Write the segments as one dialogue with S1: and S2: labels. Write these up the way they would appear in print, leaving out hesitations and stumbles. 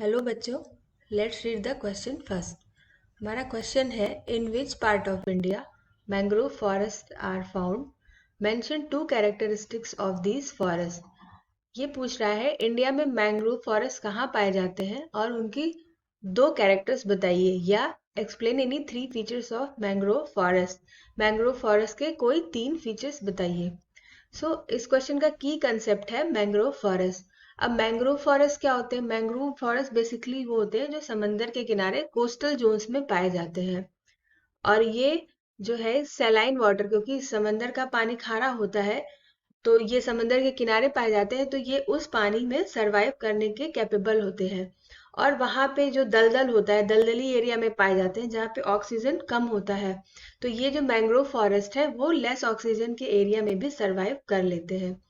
S1: Hello बच्चों, let's read the question first. हमारा question है, in which part of India mangrove forest are found, mention two characteristics of these forest. ये पूछ रहा है India में मैंग्रोव फॉरेस्ट कहाँ पाए जाते हैं और उनकी दो कैरेक्टर्स बताइए, या explain any three features of mangrove forest. Mangrove forest के कोई तीन फीचर्स बताइए। इस क्वेश्चन का की कंसेप्ट है मैंग्रोव फॉरेस्ट। अब मैंग्रोव फॉरेस्ट क्या होते हैं? मैंग्रोव फॉरेस्ट बेसिकली वो होते हैं जो समंदर के किनारे कोस्टल जोन्स में पाए जाते हैं। और ये जो है सैलाइन वाटर, क्योंकि समंदर का पानी खारा होता है, तो ये समंदर के किनारे पाए जाते हैं, तो ये उस पानी में सरवाइव करने के कैपेबल होते हैं। और वहां पे जो दलदल होता है, दलदली एरिया में पाए जाते हैं जहाँ पे ऑक्सीजन कम होता है। तो ये जो मैंग्रोव फॉरेस्ट है वो लेस ऑक्सीजन के एरिया में भी सरवाइव कर लेते हैं।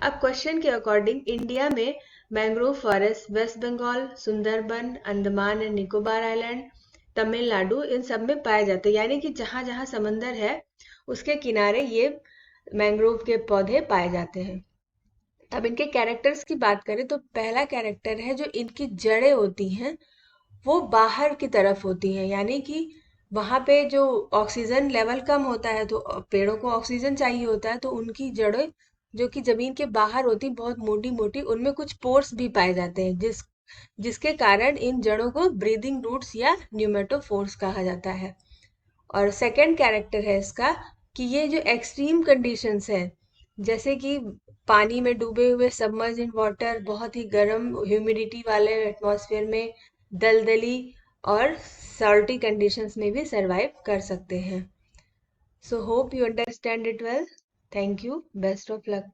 S1: अब क्वेश्चन के अकॉर्डिंग इंडिया में mangrove forest West Bengal, Sundarban, Andaman and Nicobar island, Tamil Nadu, इन सब में पाए जाते हैं। यानी कि जहां जहां समंदर है उसके किनारे ये मैंग्रोव के पौधे पाए जाते हैं। अब इनके कैरेक्टर्स की बात करें तो पहला कैरेक्टर है, जो इनकी जड़ें होती हैं वो बाहर की तरफ होती हैं। यानी कि वहां पे जो ऑक्सीजन लेवल कम होता है, तो पेड़ों को ऑक्सीजन चाहिए होता है, तो उनकी जड़ें जो कि जमीन के बाहर होती, बहुत मोटी मोटी, उनमें कुछ पोर्स भी पाए जाते हैं, जिसके कारण इन जड़ों को ब्रीदिंग रूट्स या न्यूमेटोफोर्स कहा जाता है। और सेकंड कैरेक्टर है इसका कि ये जो एक्सट्रीम कंडीशंस है, जैसे कि पानी में डूबे हुए, सबमर्ज इन वाटर, बहुत ही गर्म ह्यूमिडिटी वाले एटमॉस्फेयर में, दलदली और सॉल्टी कंडीशंस में भी सरवाइव कर सकते हैं। So hope you understand it well. Thank you, best of luck.